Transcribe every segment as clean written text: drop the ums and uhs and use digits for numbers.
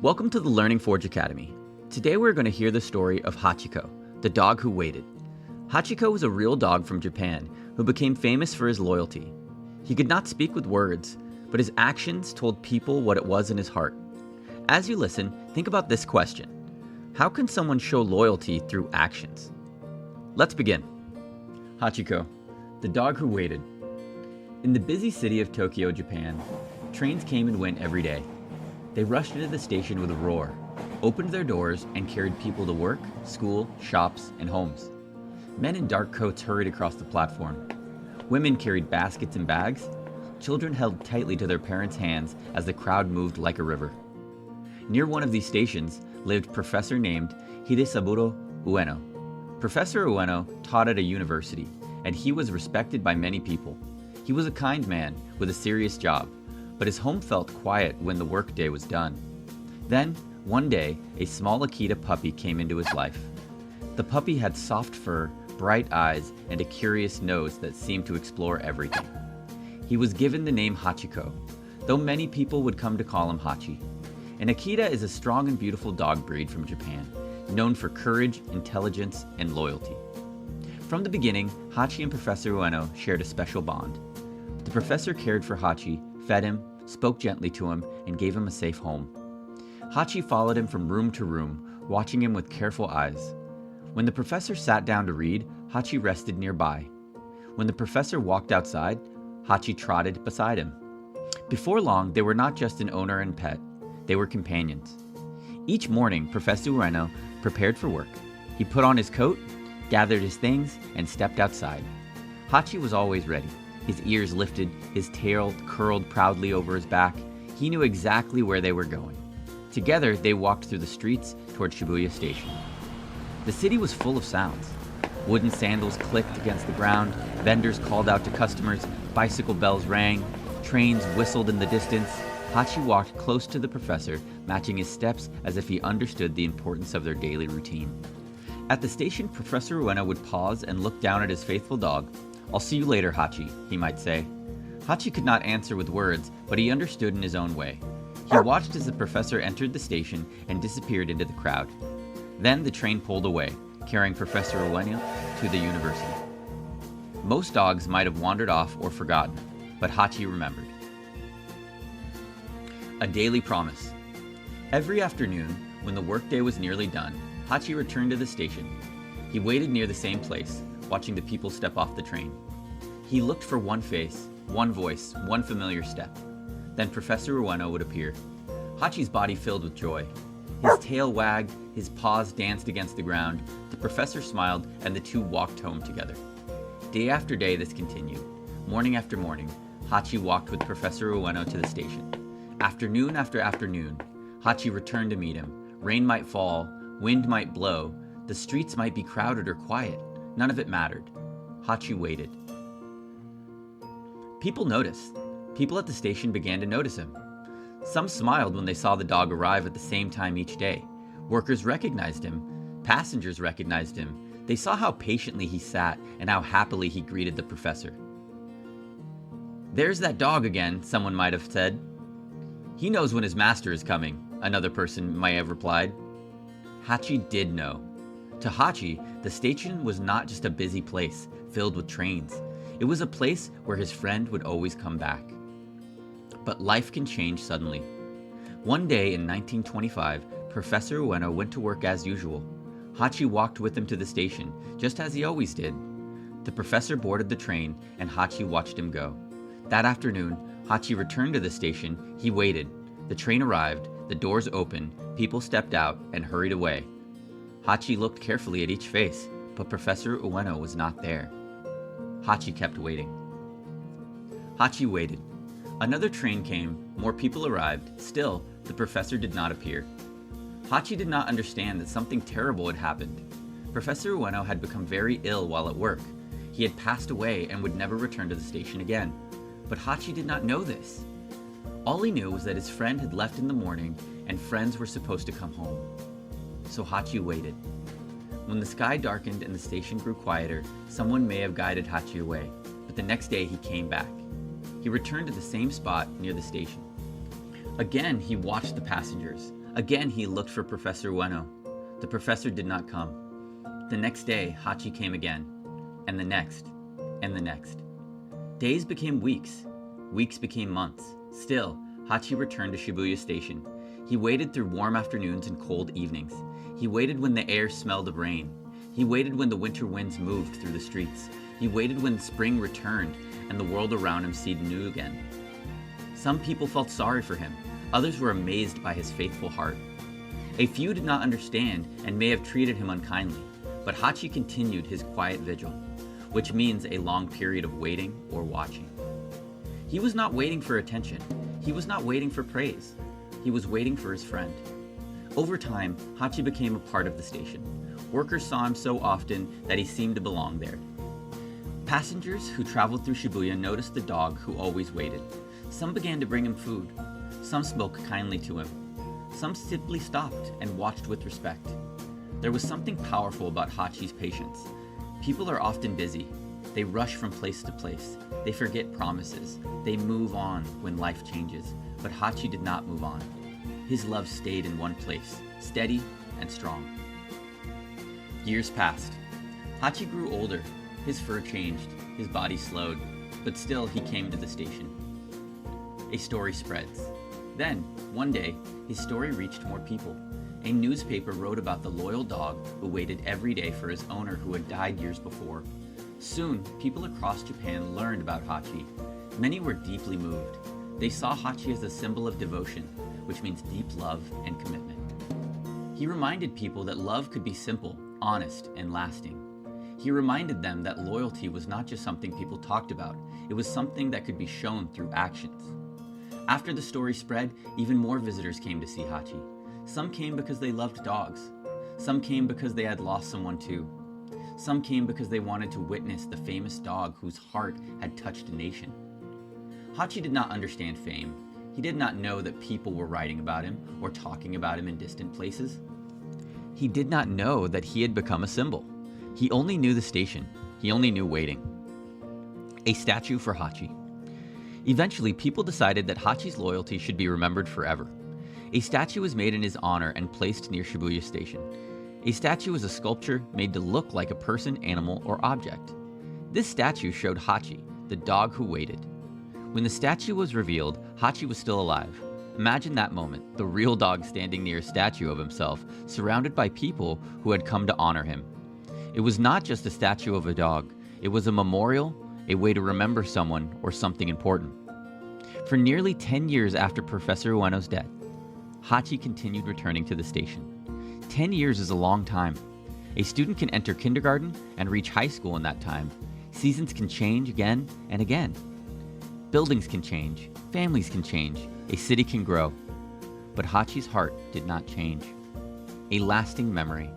Welcome to the Learning Forge Academy. Today we're going to hear the story of Hachiko, the dog who waited. Hachiko was a real dog from Japan who became famous for his loyalty. He could not speak with words, but his actions told people what it was in his heart. As you listen, think about this question. How can someone show loyalty through actions? Let's begin. Hachiko, the dog who waited. In the busy city of Tokyo, Japan, trains came and went every day. They rushed into the station with a roar, opened their doors, and carried people to work, school, shops, and homes. Men in dark coats hurried across the platform. Women carried baskets and bags. Children held tightly to their parents' hands as the crowd moved like a river. Near one of these stations lived a professor named Shibuya Ueno. Professor Ueno taught at a university, and he was respected by many people. He was a kind man with a serious job, but his home felt quiet when the workday was done. Then, one day, a small Akita puppy came into his life. The puppy had soft fur, bright eyes, and a curious nose that seemed to explore everything. He was given the name Hachiko, though many people would come to call him Hachi. An Akita is a strong and beautiful dog breed from Japan, known for courage, intelligence, and loyalty. From the beginning, Hachi and Professor Ueno shared a special bond. The professor cared for Hachi, fed him, spoke gently to him, and gave him a safe home. Hachi followed him from room to room, watching him with careful eyes. When the professor sat down to read, Hachi rested nearby. When the professor walked outside, Hachi trotted beside him. Before long, they were not just an owner and pet, they were companions. Each morning, Professor Ueno prepared for work. He put on his coat, gathered his things, and stepped outside. Hachi was always ready. His ears lifted, his tail curled proudly over his back. He knew exactly where they were going. Together, they walked through the streets toward Shibuya Station. The city was full of sounds. Wooden sandals clicked against the ground, vendors called out to customers, bicycle bells rang, trains whistled in the distance. Hachi walked close to the professor, matching his steps as if he understood the importance of their daily routine. At the station, Professor Ueno would pause and look down at his faithful dog. "I'll see you later, Hachi," he might say. Hachi could not answer with words, but he understood in his own way. He watched as the professor entered the station and disappeared into the crowd. Then the train pulled away, carrying Professor Ueno to the university. Most dogs might have wandered off or forgotten, but Hachi remembered. A daily promise. Every afternoon, when the workday was nearly done, Hachi returned to the station. He waited near the same place, watching the people step off the train. He looked for one face, one voice, one familiar step. Then Professor Ueno would appear. Hachi's body filled with joy. His tail wagged, his paws danced against the ground. The professor smiled, and the two walked home together. Day after day this continued. Morning after morning, Hachi walked with Professor Ueno to the station. Afternoon after afternoon, Hachi returned to meet him. Rain might fall, wind might blow, the streets might be crowded or quiet. None of it mattered. Hachi waited. People noticed. People at the station began to notice him. Some smiled when they saw the dog arrive at the same time each day. Workers recognized him. Passengers recognized him. They saw how patiently he sat and how happily he greeted the professor. "There's that dog again," someone might have said. "He knows when his master is coming," another person might have replied. Hachi did know. To Hachi, the station was not just a busy place filled with trains. It was a place where his friend would always come back. But life can change suddenly. One day in 1925, Professor Ueno went to work as usual. Hachi walked with him to the station, just as he always did. The professor boarded the train, and Hachi watched him go. That afternoon, Hachi returned to the station. He waited. The train arrived, the doors opened, people stepped out and hurried away. Hachi looked carefully at each face, but Professor Ueno was not there. Hachi kept waiting. Hachi waited. Another train came, more people arrived. Still, the professor did not appear. Hachi did not understand that something terrible had happened. Professor Ueno had become very ill while at work. He had passed away and would never return to the station again. But Hachi did not know this. All he knew was that his friend had left in the morning and friends were supposed to come home. So Hachi waited. When the sky darkened and the station grew quieter, someone may have guided Hachi away, but the next day he came back. He returned to the same spot near the station. Again, he watched the passengers. Again, he looked for Professor Ueno. The professor did not come. The next day, Hachi came again, and the next, and the next. Days became weeks. Weeks became months. Still, Hachi returned to Shibuya Station. He waited through warm afternoons and cold evenings. He waited when the air smelled of rain. He waited when the winter winds moved through the streets. He waited when spring returned and the world around him seemed new again. Some people felt sorry for him. Others were amazed by his faithful heart. A few did not understand and may have treated him unkindly, but Hachi continued his quiet vigil, which means a long period of waiting or watching. He was not waiting for attention. He was not waiting for praise. He was waiting for his friend. Over time, Hachi became a part of the station. Workers saw him so often that he seemed to belong there. Passengers who traveled through Shibuya noticed the dog who always waited. Some began to bring him food. Some spoke kindly to him. Some simply stopped and watched with respect. There was something powerful about Hachi's patience. People are often busy. They rush from place to place. They forget promises. They move on when life changes. But Hachi did not move on. His love stayed in one place, steady and strong. Years passed. Hachi grew older. His fur changed. His body slowed. But still, he came to the station. A story spreads. Then, one day, his story reached more people. A newspaper wrote about the loyal dog who waited every day for his owner who had died years before. Soon, people across Japan learned about Hachi. Many were deeply moved. They saw Hachi as a symbol of devotion, which means deep love and commitment. He reminded people that love could be simple, honest, and lasting. He reminded them that loyalty was not just something people talked about, it was something that could be shown through actions. After the story spread, even more visitors came to see Hachi. Some came because they loved dogs. Some came because they had lost someone too. Some came because they wanted to witness the famous dog whose heart had touched a nation. Hachi did not understand fame. He did not know that people were writing about him or talking about him in distant places. He did not know that he had become a symbol. He only knew the station. He only knew waiting. A statue for Hachi. Eventually, people decided that Hachi's loyalty should be remembered forever. A statue was made in his honor and placed near Shibuya Station. A statue is a sculpture made to look like a person, animal, or object. This statue showed Hachi, the dog who waited. When the statue was revealed, Hachi was still alive. Imagine that moment, the real dog standing near a statue of himself, surrounded by people who had come to honor him. It was not just a statue of a dog. It was a memorial, a way to remember someone or something important. For nearly 10 years after Professor Ueno's death, Hachi continued returning to the station. 10 years is a long time. A student can enter kindergarten and reach high school in that time. Seasons can change again and again. Buildings can change, families can change, a city can grow. But Hachi's heart did not change. A lasting memory.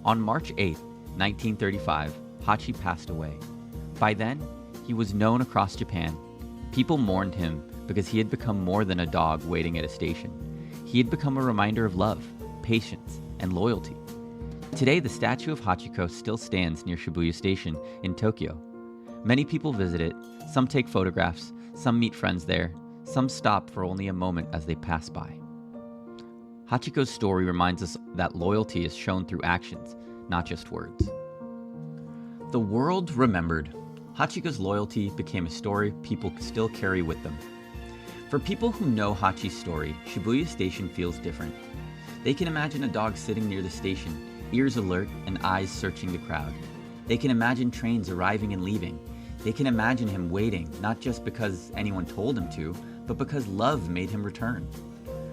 On March 8, 1935, Hachi passed away. By then, he was known across Japan. People mourned him because he had become more than a dog waiting at a station. He had become a reminder of love, patience, and loyalty. Today, the statue of Hachiko still stands near Shibuya Station in Tokyo. Many people visit it, some take photographs, some meet friends there, some stop for only a moment as they pass by. Hachiko's story reminds us that loyalty is shown through actions, not just words. The world remembered. Hachiko's loyalty became a story people still carry with them. For people who know Hachi's story, Shibuya Station feels different. They can imagine a dog sitting near the station, ears alert and eyes searching the crowd. They can imagine trains arriving and leaving. They can imagine him waiting, not just because anyone told him to, but because love made him return.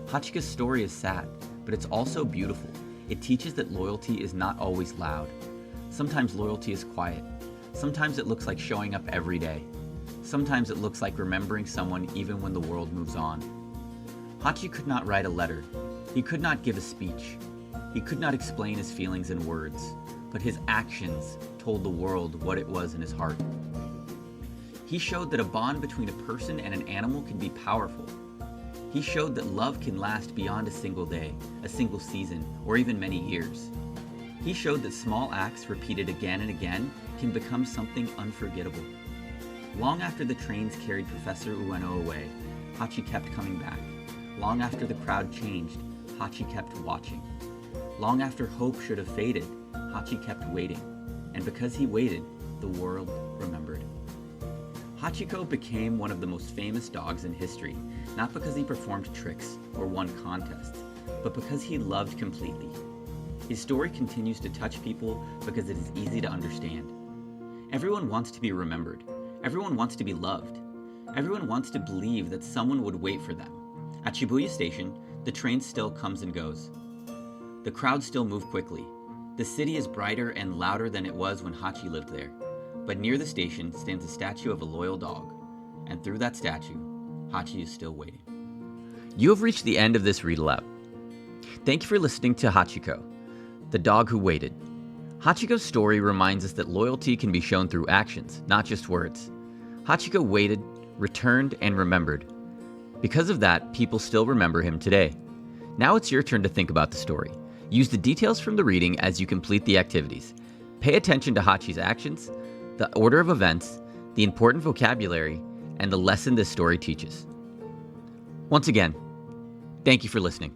Hachiko's story is sad, but it's also beautiful. It teaches that loyalty is not always loud. Sometimes loyalty is quiet. Sometimes it looks like showing up every day. Sometimes it looks like remembering someone even when the world moves on. Hachi could not write a letter. He could not give a speech. He could not explain his feelings in words, but his actions told the world what it was in his heart. He showed that a bond between a person and an animal can be powerful. He showed that love can last beyond a single day, a single season, or even many years. He showed that small acts repeated again and again can become something unforgettable. Long after the trains carried Professor Ueno away, Hachi kept coming back. Long after the crowd changed, Hachi kept watching. Long after hope should have faded, Hachi kept waiting. And because he waited, the world remembered. Hachiko became one of the most famous dogs in history, not because he performed tricks or won contests, but because he loved completely. His story continues to touch people because it is easy to understand. Everyone wants to be remembered. Everyone wants to be loved. Everyone wants to believe that someone would wait for them. At Shibuya Station, the train still comes and goes. The crowds still move quickly. The city is brighter and louder than it was when Hachi lived there. But near the station stands a statue of a loyal dog. And through that statue, Hachi is still waiting. You have reached the end of this read aloud. Thank you for listening to Hachiko, the dog who waited. Hachiko's story reminds us that loyalty can be shown through actions, not just words. Hachiko waited, returned, and remembered. Because of that, people still remember him today. Now it's your turn to think about the story. Use the details from the reading as you complete the activities. Pay attention to Hachi's actions, the order of events, the important vocabulary, and the lesson this story teaches. Once again, thank you for listening.